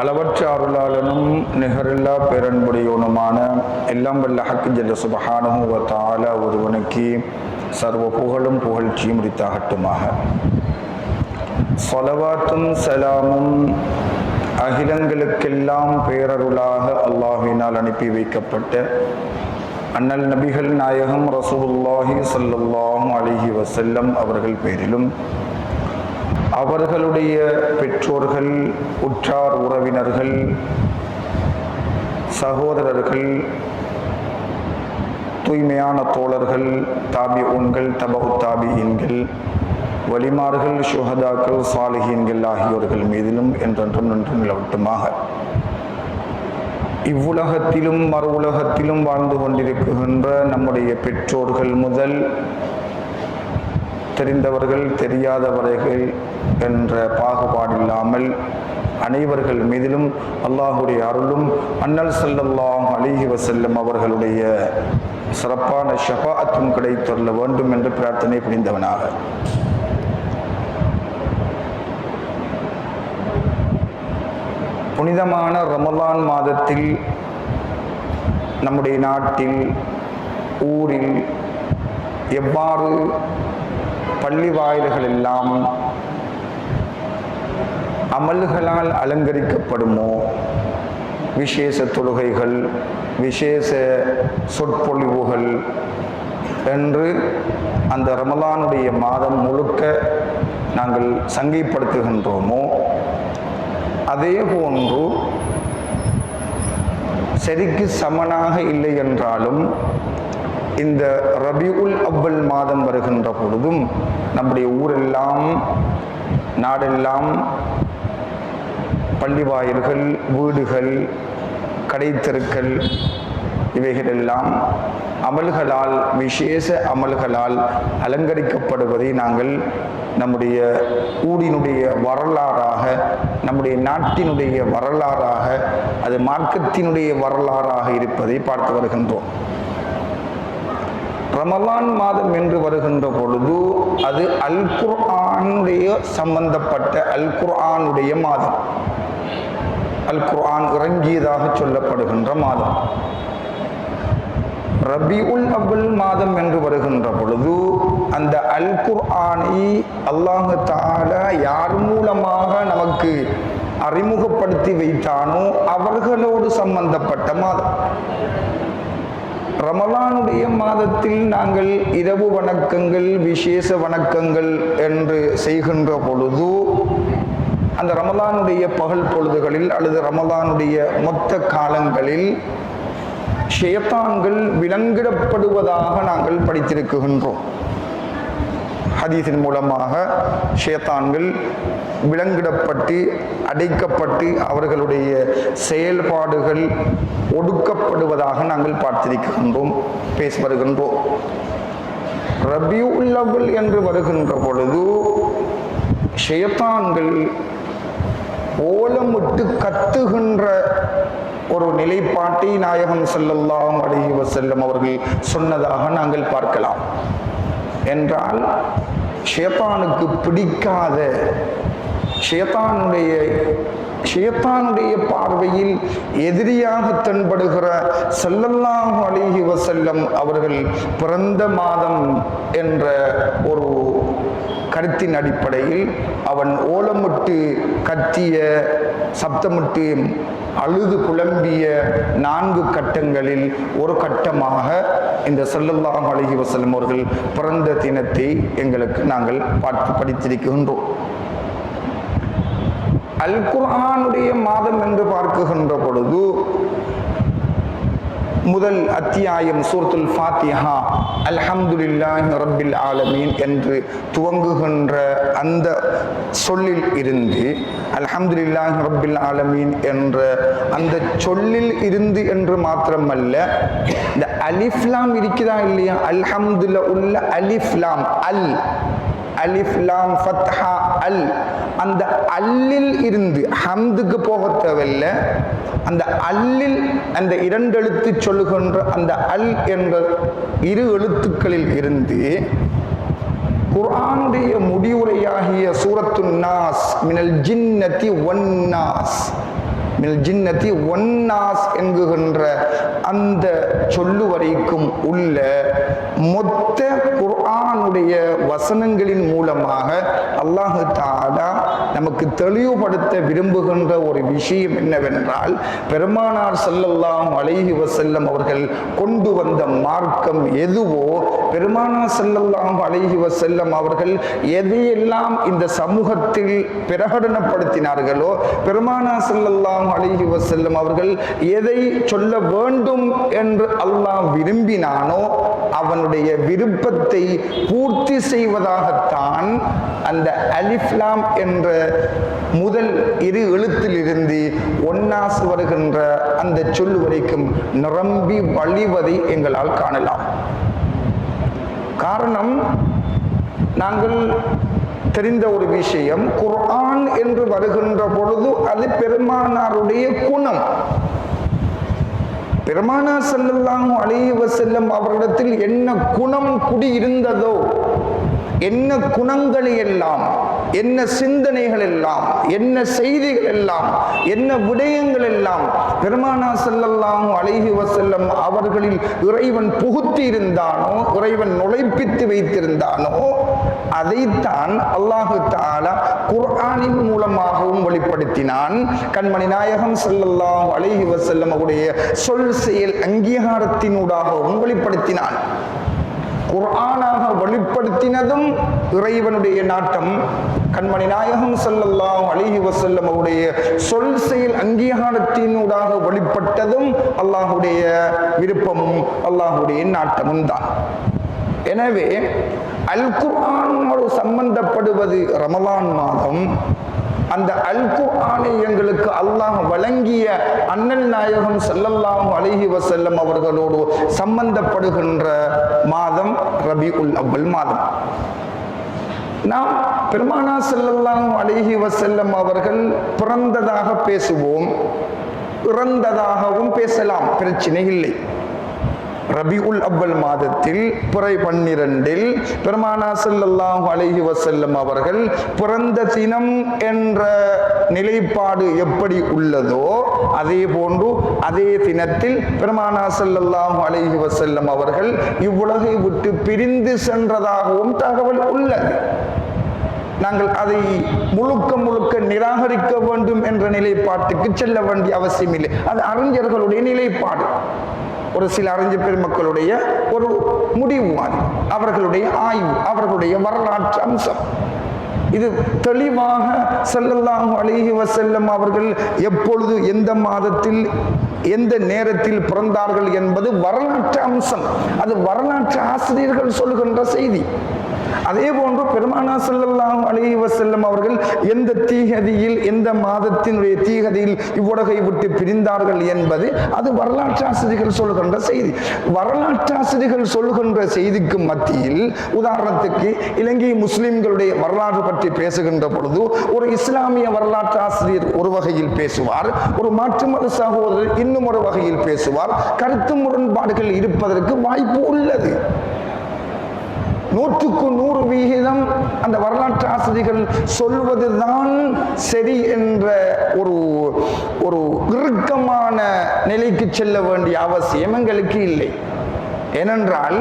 அளவற்ற அருளாளனும் நிகரில்லா பேரன்புடையவனுமான எல்லாம் வல்ல ஹக் ஜல்ல சுப்ஹானஹு வ தஆலா ஒருவனுக்கு சர்வ புகழும் புகழ்ச்சியும் உரித்தாகட்டுமாக. ஸலவாத்தும் சலாமும் அகிலங்களுக்கெல்லாம் பேரருளாக அல்லாஹ்வினால் அனுப்பி வைக்கப்பட்ட அண்ணல் நபிகள் நாயகம் ரசூலுல்லாஹி ஸல்லல்லாஹு அலைஹி வஸல்லம் அவர்கள் பேரிலும் அவர்களுடைய பெற்றோர்கள், உற்றார் உறவினர்கள், சகோதரர்கள், தூய்மையான தோழர்கள், தாபிஊன்கள், தபஉ தாபிஈன்கள், வலிமார்கள், ஷுஹதாக்கள், சாலிஹீன்கள் ஆகியோர்கள் மீதிலும் என்றென்றும் நின்று நிலவட்டுமாக. இவ்வுலகத்திலும் மறு உலகத்திலும் வாழ்ந்து கொண்டிருக்கின்ற நம்முடைய பெற்றோர்கள் முதல் தெரிந்தவர்கள் தெரியாதவர்கள் என்ற பாகுபாடில்லாமல் அனைவர்கள் மீதிலும் அல்லாஹுடைய அருளும் அண்ணல் ஸல்லல்லாஹு அலைஹி வஸல்லம் அவர்களுடைய சிறப்பான ஷஃபாஅத்தும் கிடைத்தருள வேண்டும் என்று பிரார்த்தனை புரிந்தவனாக. புனிதமான ரமலான் மாதத்தில் நம்முடைய நாட்டில், ஊரில் எவ்வாறு பள்ளி வாயில்கள் எல்லாம் அமல்களால் அலங்கரிக்கப்படுமோ, விசேஷ தொழுகைகள், விசேஷ சொற்பொழிவுகள் என்று அந்த ரமலானுடைய மாதம் முழுக்க நாங்கள் சங்கைப்படுத்துகின்றோமோ, அதே போன்று சரிக்கு சமனாக இல்லை என்றாலும் இந்த ரபியுல் அவ்வல் மாதம் வருகின்ற பொழுதும் நம்முடைய ஊரெல்லாம், நாடெல்லாம் பள்ளி வாயில்கள், வீடுகள், கடைத்தெருக்கள் இவைகளெல்லாம் அமல்களால், விசேஷ அமல்களால் அலங்கரிக்கப்படுவதை நாங்கள் நம்முடைய ஊரினுடைய வரலாறாக, நம்முடைய நாட்டினுடைய வரலாறாக, அது மார்க்கத்தினுடைய வரலாறாக இருப்பதை பார்த்து வருகின்றோம். ரமலான் மாதம் என்று வருகின்ற பொழுது அது அல் குர்ஆனுடைய சம்பந்தப்பட்ட அல் குர்ஆனுடைய மாதம், அல் குர்ஆன் இறங்கியதாக சொல்லப்படுகின்ற மாதம். ரபியுல் அவ்வல் மாதம் என்று வருகின்ற பொழுது அந்த அல் குர்ஆனை அல்லாஹ் தஆலா யார் மூலமாக நமக்கு அறிமுகப்படுத்தி வைத்தானோ அவர்களோடு சம்பந்தப்பட்ட மாதம். ரமலானுடைய மாதத்தில் நாங்கள் இரவு வணக்கங்கள், விசேஷ வணக்கங்கள் என்று செய்கின்ற பொழுது அந்த ரமலானுடைய பகல் பொழுதுகளில் அல்லது ரமலானுடைய மொத்த காலங்களில் ஷைத்தான்கள் விலங்கிடப்படுவதாக நாங்கள் படித்திருக்கின்றோம். ஹதீஸின் மூலமாக ஷைத்தான்கள் விலங்கிடப்பட்டு, அடைக்கப்பட்டு, அவர்களுடைய செயல்பாடுகள் ஒடுக்கப்படுவதாக நாங்கள் பார்த்திருக்கின்றோம், பேசி வருகின்றோம். ரபியுல் அவ்வல் என்று வருகின்ற பொழுது ஷைத்தான்கள் ஓலமிட்டு கத்துகின்ற ஒரு நிலைப்பாட்டை நாயகம் ஸல்லல்லாஹு அலைஹி வஸல்லம் அவர்கள் சொன்னதாக நாங்கள் பார்க்கலாம். என்றால் ஷைத்தானுக்கு பிடிக்காத, ஷைத்தானுடைய பார்வையில் எதிரியாக தென்படுகிற ஸல்லல்லாஹு அலைஹி வஸல்லம் அவர்கள் பிறந்த மாதம் என்ற ஒரு கருத்தின் அடிப்படையில் அவன் ஓலமிட்டு கத்திய, சப்தமிட்டு அழுது புலம்பிய 4 கட்டங்களில் ஒரு கட்டமாக இந்த ஸல்லல்லாஹு அலைஹி வஸல்லம் அவர்கள் பிறந்த தினத்தை எங்களுக்கு நாங்கள் படித்திருக்கின்றோம். அல் குர்ஆனுடைய மாதம் என்று பார்க்குகின்ற பொழுது முதல் அத்தியாயம் சூரத்துல் ஃபாத்திஹா அல்ஹம்துலில்லாஹி ரப்பில் ஆலமீன் என்று துவங்குகின்ற அந்த சொல்லில் இருந்து, அல்ஹம்துலில்லாஹி ரப்பில் ஆலமீன் என்ற அந்த சொல்லில் இருந்து என்று மாத்திரமல்ல, இந்த அலிஃப் லாம் இருக்குதா இல்லையா, அல்ஹம்துலில்லாஹ் உள்ள அலிஃப் லாம், அலிஃப் லாம் ஃபத்ஹா அல், அந்த அல்லில் இருந்து ஹம்துக்கு போக தேவையில்லை, அந்த அல்லில் அந்த 2 எழுத்து சொல்லுகின்ற அந்த அல் என்ற 2 எழுத்துக்களில் இருந்து குர்ஆனுடைய முடிவுரையாகிய சூரத்துன் நாஸ் மினல் ஜின்னதி வன் நாஸ், மில் ஜின்னதி ஒன்னாஸ் என்கின்ற அந்த சொல்லு வரைக்கும் உள்ள மொத்த குர்ஆனுடைய வசனங்களின் மூலமாக அல்லாஹு தஆலா நமக்கு தெளிவுபடுத்த விரும்புகின்ற ஒரு விஷயம் என்னவென்றால், பெருமானார் ஸல்லல்லாஹு அலைஹி வஸல்லம் அவர்கள் கொண்டு வந்த மார்க்கம் எதுவோ, பெருமானார் ஸல்லல்லாஹு அலைஹி வஸல்லம் அவர்கள் எதையெல்லாம் இந்த சமூகத்தில் பிரகடனப்படுத்தினார்களோ, பெருமானார் ஸல்லல்லாஹு அலைஹி வஸல்லம் அவர்கள் எதை சொல்ல வேண்டும் என்று அல்லாஹ் விரும்பினானோ அவனுடைய விருப்பத்தை பூர்த்தி செய்வதாகத்தான் அந்த அலிஃப் லாம் என்ற முதல் இரு எழுத்திலிருந்து ஒன்னாஸ் வருகின்ற அந்த சொல்லு வரைக்கும் நிரம்பி வழிவதை எங்களால் காணலாம். காரணம், நாங்கள் தெரிந்த ஒரு விஷயம், குர்ஆன் என்று வருகின்ற பொழுது அது பெருமானாருடைய குணம். பெருமானார் ஸல்லல்லாஹு அலைஹி வஸல்லம் அவர்களிடத்தில் என்ன குணம் குடியிருந்ததோ, என்ன குணங்கள் எல்லாம், என்ன சிந்தனைகள் எல்லாம், என்ன செய்திகள் எல்லாம், என்ன விடயங்கள் எல்லாம் பெருமானார் ஸல்லல்லாஹு அலைஹி வஸல்லம் அவர்களில் இறைவன் புகுத்தி இருந்தானோ, இறைவன் நுழைப்பித்து வைத்திருந்தானோ, அதைத்தான் அல்லாஹு தஆலா குர்ஆனின் மூலமாகவும் வெளிப்படுத்தினான். கண்மணி நாயகம் ஸல்லல்லாஹு அலைஹி வஸல்லம் அவருடைய சொல் செயல் அங்கீகாரத்தினூடாகவும் வெளிப்படுத்தினான். குர்ஆனாக வெளிப்படுத்தினதும் இறைவனுடைய நாட்டம், கண்மணி நாயகம் ஸல்லல்லாஹு அலைஹி வஸல்லம் அவருடைய சொல் செயல் அங்கீகாரத்தினூடாக வெளிப்பட்டதும் அல்லாஹுடைய விருப்பமும் அல்லாஹுடைய நாட்டமும் தான். எனவே அல் குர்ஆனோடு சம்பந்தப்படுவது ரமலான் மாதம். அந்த அல் குர்ஆனை எங்களுக்கு அல்லாஹ் வழங்கிய அண்ணல் நாயகம் ஸல்லல்லாஹு அலைஹி வஸல்லம் அவர்களோடு சம்பந்தப்படுகின்ற மாதம் ரபிஉல் அவ்வல் மாதம். நாம் பெருமானார் ஸல்லல்லாஹு அலைஹி வஸல்லம் அவர்கள் பிறந்ததாக பேசுவோம், இறந்ததாகவும் பேசலாம், பிரச்சனை இல்லை. ரபிஉல் அவ்வல் மாதத்தில் பிறை 12 பெருமானார் ஸல்லல்லாஹு அலைஹி வஸல்லம் அவர்கள் பிறந்த தினம் என்ற நிலைப்பாடு எப்படி உள்ளதோ, அதே போன்று அதே தினத்தில் பெருமானார் ஸல்லல்லாஹு அலைஹி வஸல்லம் அவர்கள் இவ்வுலகை விட்டு பிரிந்து சென்றதாகவும் தகவல் உள்ளது. நாங்கள் அதை முழுக்க நிராகரிக்க வேண்டும் என்ற நிலைப்பாட்டுக்கு செல்ல வேண்டிய அவசியம் இல்லை. அது அறிஞர்களுடைய நிலைப்பாடு, ஒரு சில அறிஞர் பெருமக்களுடைய ஒரு முடிவு, அவர்களுடைய ஆய்வு, அவர்களுடைய வரலாற்று அம்சம். இது தெளிவாக ஸல்லல்லாஹு அலைஹி வஸல்லம் அவர்கள் எப்பொழுது, எந்த மாதத்தில், எந்த நேரத்தில் பிறந்தார்கள் என்பது வரலாற்று அம்சம். அது வரலாற்று ஆசிரியர்கள் சொல்கின்ற செய்தி. அதே போன்று பெருமானார் ஸல்லல்லாஹு அலைஹி வஸல்லம் அவர்கள் எந்த தீகதியில், எந்த மாதத்தினுடைய தீகதியில் இவ்வுலகை விட்டு பிரிந்தார்கள் என்பது அது வரலாற்று ஆசிரியர்கள் சொல்கின்ற செய்தி. வரலாற்று ஆசிரியர்கள் சொல்கின்ற செய்திக்கு மத்தியில், உதாரணத்துக்கு இலங்கை முஸ்லிம்களுடைய வரலாறு பற்றி பேசுகின்ற பொழுது ஒரு இஸ்லாமிய வரலாற்று ஆசிரியர் ஒரு வகையில் பேசுவார், ஒரு மாற்று மத சகோதரர் இன்னும் ஒரு வகையில் பேசுவார். கருத்து முரண்பாடுகள் இருப்பதற்கு வாய்ப்பு உள்ளது. 100% அந்த வரலாற்று ஆசிரியர்கள் சொல்வதுதான் சரி என்ற ஒரு இறுக்கமான நிலைக்கு செல்ல வேண்டிய அவசியம் எங்களுக்கு இல்லை. ஏனென்றால்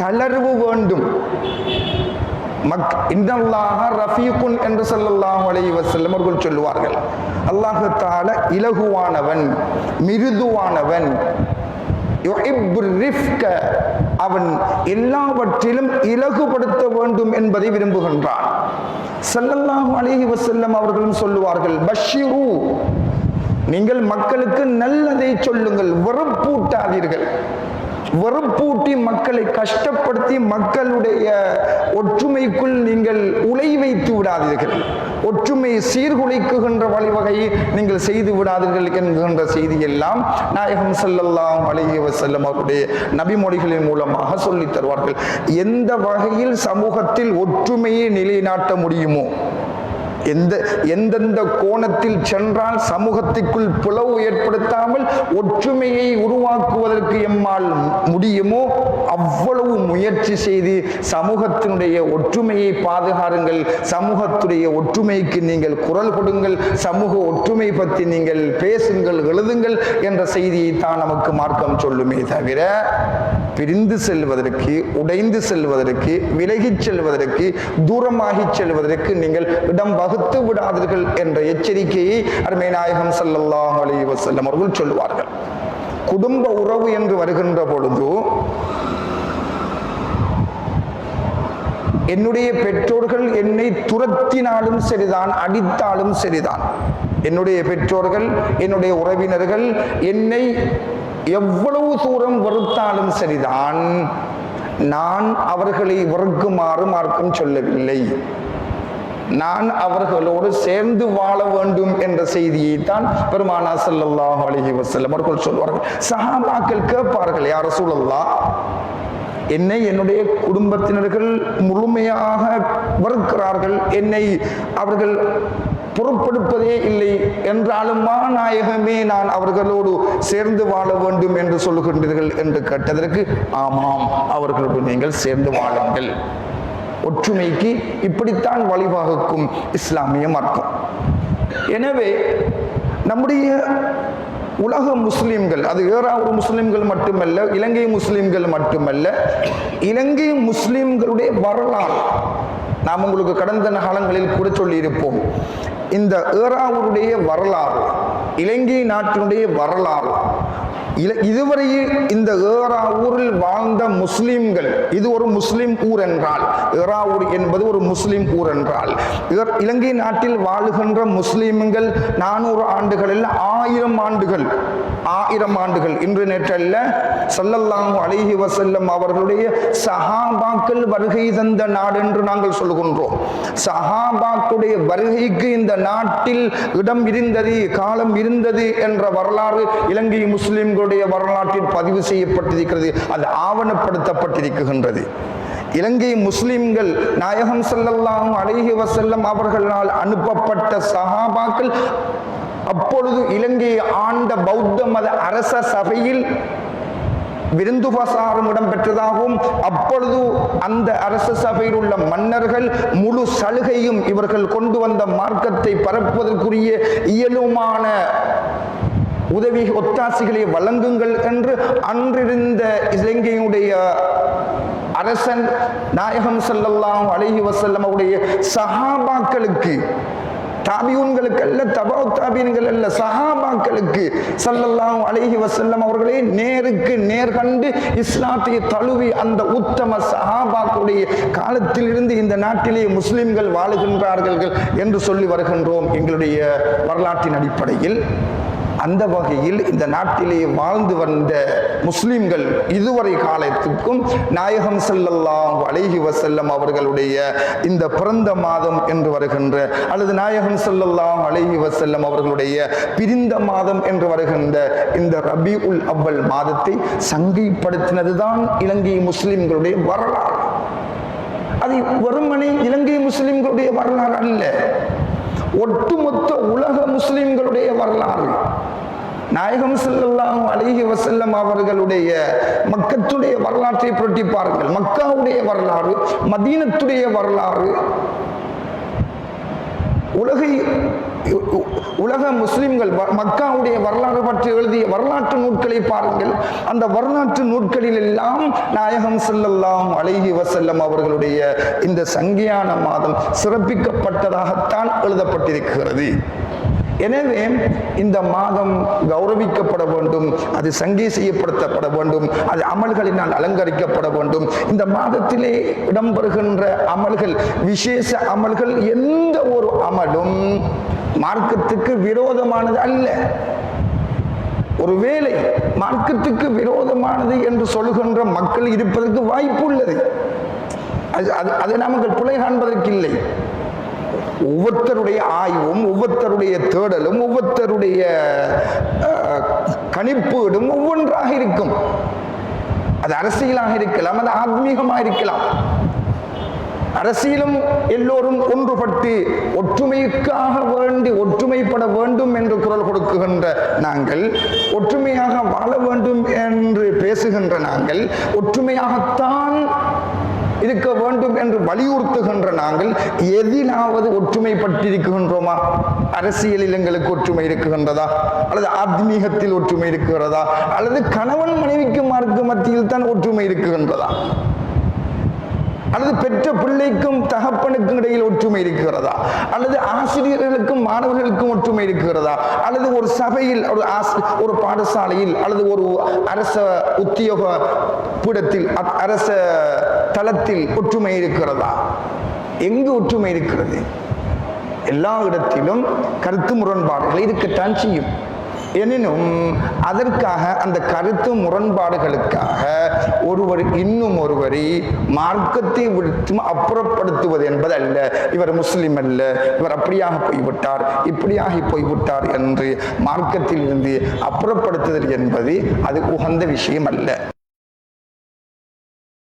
தளர்வு வேண்டும். இன்னல்லாஹ ரஃபீகுன் என்று ஸல்லல்லாஹு அலைஹி வஸல்லம் அவர்கள் சொல்லுவார்கள். அல்லாஹ் தஆலா இலகுவானவன், மிருதுவானவன். அவன் எல்லாவற்றிலும் இலகுபடுத்த வேண்டும் என்பதை விரும்புகின்றான். ஸல்லல்லாஹு அலைஹி வஸல்லம் அவர்களும் சொல்லுவார்கள், பஷ்ஷிரு, நீங்கள் மக்களுக்கு நல்லதை சொல்லுங்கள், வெறுப்பூட்டாதீர்கள். வெறுப்பூட்டி மக்களை கஷ்டப்படுத்தி மக்களுடைய ஒற்றுமைக்குள் நீங்கள் உலை வைத்து விடாதீர்கள், ஒற்றுமை சீர்குலைக்குகின்ற வழிவகையை நீங்கள் செய்து விடாதீர்கள் என்கின்ற செய்தி எல்லாம் நாயகம் ஸல்லல்லாஹு அலைஹி வஸல்லம் அவருடைய நபிமொழிகளின் மூலமாக சொல்லித் தருவார்கள். எந்த வகையில் சமூகத்தில் ஒற்றுமையை நிலைநாட்ட முடியுமோ, எந்தெந்த கோணத்தில் சென்றால் சமூகத்திற்குள் பிளவு ஏற்படுத்தாமல் ஒற்றுமையை உருவாக்குவதற்கு எம்மால் முடியுமோ அவ்வளவு முயற்சி செய்து சமூகத்தினுடைய ஒற்றுமையை பாதுகாருங்கள், சமூகத்துடைய ஒற்றுமைக்கு நீங்கள் குரல் கொடுங்கள், சமூக ஒற்றுமை பற்றி நீங்கள் பேசுங்கள், எழுதுங்கள் என்ற செய்தியை தான் நமக்கு மார்க்கம் சொல்லுமே தவிர பிரிந்து செல்வதற்கு, உடைந்து செல்வதற்கு, விலகிச் செல்வதற்கு, தூரமாகி செல்வதற்கு நீங்கள் இடம் வகுத்து விடாதீர்கள் என்ற எச்சரிக்கையை அருமை நாயகம் ஸல்லல்லாஹு அலைஹி வஸல்லம் அவர்கள் சொல்வார்கள். குடும்ப உறவு என்று வருகின்ற பொழுது என்னுடைய பெற்றோர்கள் என்னை துரத்தினாலும் சரிதான், அடித்தாலும் சரிதான், என்னுடைய பெற்றோர்கள் என்னுடைய உறவினர்கள் என்னை எவ்வளவு தூரம் வெறுத்தாலும் சரிதான், நான் அவர்களை வெறுக்குமாறு மார்க்கம் சொல்லவில்லை. நான் அவர்களோடு சேர்ந்து வாழ வேண்டும் என்ற செய்தியை தான் பெருமானார் ஸல்லல்லாஹு அலைஹி வஸல்லம் அவர்கள் சொல்வார்கள். சஹாபாக்கள் கேட்பார்கள், யா ரசூலல்லாஹ், என்னை என்னுடைய குடும்பத்தினர்கள் முழுமையாக வெறுக்கிறார்கள், என்னை அவர்கள் பொருட்படுப்பதே இல்லை என்றாலும் நாயகமே நான் அவர்களோடு சேர்ந்து வாழ வேண்டும் என்று சொல்லுகின்றீர்கள் என்று கேட்டதற்கு, ஆமாம், அவர்களோடு நீங்கள் சேர்ந்து வாழுங்கள். ஒற்றுமைக்கு இப்படித்தான் வழிவகுக்கும் இஸ்லாமிய மார்க்கம். எனவே நம்முடைய உலக முஸ்லிம்கள், அது ஏறாவூர் முஸ்லிம்கள் மட்டுமல்ல, இலங்கை முஸ்லிம்கள் மட்டுமல்ல, இலங்கை முஸ்லிம்களுடைய வரலாறு நாம் உங்களுக்கு கடந்த காலங்களில் கூட சொல்லியிருப்போம். இந்த ஏறாவூருடைய வரலாறு, இலங்கை நாட்டினுடைய வரலாறு, இதுவரையில் இந்த ஏறாவூரில் வாழ்ந்த முஸ்லிம்கள், இது ஒரு முஸ்லிம் ஊர் என்றால், ஏறாவூர் என்பது ஒரு முஸ்லிம் ஊர் என்றால், இலங்கை நாட்டில் வாழுகின்ற முஸ்லிம்கள் 400 ஆண்டுகள் அல்ல, 1000 ஆண்டுகள், 1000 ஆண்டுகள், இன்று நேற்றல்ல, ஸல்லல்லாஹு அலைஹி வஸல்லம் அவர்களுடைய சஹாபாக்கள் வருகை தந்த நாடு என்று நாங்கள் சொல்லுகின்றோம். சஹாபாக்களுடைய வருகைக்கு இந்த நாட்டில் இடம் இருந்தது, காலம் இருந்தது என்ற வரலாறு இலங்கை முஸ்லிம்களுடைய வரலாற்றில் பதிவு செய்யப்பட்டிருக்கிறது, அது ஆவணப்படுத்தப்பட்டிருக்கின்றது. இலங்கை முஸ்லிம்கள் நாயகம் ஸல்லல்லாஹு அலைஹி வஸல்லம் அவர்களால் அனுப்பப்பட்ட சஹாபாக்கள் அப்பொழுது இலங்கையை ஆண்ட பௌத்த மத அரச சபையில் விருந்துபசாரம் இடம்பெற்றதாகவும், அப்பொழுது அந்த அரச சபையில் உள்ள மன்னர்கள் முழு சலுகையும் இவர்கள் கொண்டு வந்த மார்க்கத்தை பரப்புவதற்குரிய இயலுமான உதவி ஒத்தாசிகளை வழங்குங்கள் என்று அன்றிருந்த இலங்கையுடைய அரசன் நாயகம் ஸல்லல்லாஹு அலைஹி வஸல்லம் அவருடைய சஹாபாக்களுக்கு, தாபியூன்களுக்கு அல்ல, தபா தாபியன்கள் அல்ல, சஹாபாக்களுக்கு ஸல்லல்லாஹு அலைஹி வஸல்லம் அவர்களே நேருக்கு நேர் கண்டு இஸ்லாத்தை தழுவி அந்த உத்தம சஹாபாக்களுடைய காலத்திலிருந்து இந்த நாட்டிலே முஸ்லிம்கள் வாழுகின்றார்கள் என்று சொல்லி வருகின்றோம் எங்களுடைய வரலாற்றின் அடிப்படையில். அந்த வகையில் இந்த நாட்டிலே வாழ்ந்து வந்த முஸ்லிம்கள் இதுவரை காலத்திற்கும் நாயகம் ஸல்லல்லாஹு அலைஹி வஸல்லம் அவர்களுடைய இந்த பிறந்த மாதம் என்று வருகின்ற, அல்லது நாயகம் ஸல்லல்லாஹு அலைஹி வஸல்லம் அவர்களுடைய பிரிந்த மாதம் என்று வருகின்ற இந்த ரபீஉல் அவ்வல் மாதத்தை சங்கைப்படுத்தினதுதான் இலங்கை முஸ்லிம்களுடைய வரலாறு. அது வெறுமனே இலங்கை முஸ்லிம்களுடைய வரலாறு அல்ல, ஒட்டுமொத்த உலக முஸ்லிம்களுடைய வரலாறு. நாயகம் ஸல்லல்லாஹு அலைஹி வஸல்லம் அவர்களுடைய மக்கத்துடைய வரலாற்றை புரட்டி பாருங்கள். மக்காவுடைய வரலாறு, மதீனத்துடைய வரலாறு, உலக முஸ்லிம்கள் மக்காவுடைய வரலாறு பற்றி எழுதிய வரலாற்று நூல்களை பாருங்கள். அந்த வரலாற்று நூல்களில் எல்லாம் நாயகம் ஸல்லல்லாஹு அலைஹி வஸல்லம் அவர்களுடைய இந்த சங்கியான மாதம் சிறப்பிக்கப்பட்டதாகத்தான் எழுதப்பட்டிருக்கிறது. எனவே இந்த மாதம் கௌரவிக்கப்பட வேண்டும், அது சங்கை செய்யப்படுத்தப்பட வேண்டும், அது அமல்களினால் அலங்கரிக்கப்பட வேண்டும். இந்த மாதத்திலே இடம்பெறுகின்ற அமல்கள், விசேஷ அமல்கள், எந்த ஒரு அமலும் மார்க்கத்துக்கு விரோதமானது அல்ல. ஒருவேளை மார்க்கத்துக்கு விரோதமானது என்று சொல்லுகின்ற மக்கள் இருப்பதற்கு வாய்ப்பு உள்ளது, அதை நமக்கு பிழை காண்பதற்கு இல்லை. ஒவ்வொருத்தருடைய ஆய்வும், ஒவ்வொருத்தருடைய தேடலும், ஒவ்வொருத்தருடைய கணிப்பீடும் ஒவ்வொன்றாக இருக்கும். அது அரசியலாக இருக்கலாம், அது ஆத்மீகமாக இருக்கலாம். அரசியலும் எல்லோரும் ஒன்றுபட்டு ஒற்றுமைக்காக வேண்டி ஒற்றுமைப்பட வேண்டும் என்று குரல் கொடுக்குகின்ற நாங்கள், ஒற்றுமையாக வாழ வேண்டும் என்று பேசுகின்ற நாங்கள், ஒற்றுமையாகத்தான் இருக்க வேண்டும் என்று வலியுறுத்துகின்ற நாங்கள் எதிலாவது ஒற்றுமைப்பட்டிருக்கின்றோமா? அரசியலில் எங்களுக்கு ஒற்றுமை இருக்குகின்றதா? அல்லது ஆத்மீகத்தில் ஒற்றுமை இருக்கிறதா? அல்லது கணவன் மனைவிக்கு மார்க்க மத்தியில் தான் ஒற்றுமை இருக்குகின்றதா? அல்லது பெற்ற பிள்ளைக்கும் தகப்பனுக்கும் இடையில் ஒற்றுமை இருக்கிறதா? அல்லது ஆசிரியர்களுக்கும் மாணவர்களுக்கும் ஒற்றுமை இருக்கிறதா? அல்லது ஒரு சபையில், ஒரு பாடசாலையில், அல்லது ஒரு அரச உத்தியோக பீடத்தில், அரச தளத்தில் ஒற்றுமை இருக்கிறதா? எங்கு ஒற்றுமை இருக்கிறது? எல்லா இடத்திலும் கருத்து முரண்பாடுகள் இருக்கத்தான் செய்யும். எனினும் அதற்காக, அந்த கருத்து முரண்பாடுகளுக்காக ஒருவர் இன்னும் ஒருவரை மார்க்கத்தை விட்டு அப்புறப்படுத்துவது என்பது அல்ல. இவர் முஸ்லிம் அல்ல, இவர் அப்படியாக போய்விட்டார், இப்படியாகி போய்விட்டார் என்று மார்க்கத்தில் இருந்து அப்புறப்படுத்துதல் என்பது அது உகந்த விஷயம் அல்ல.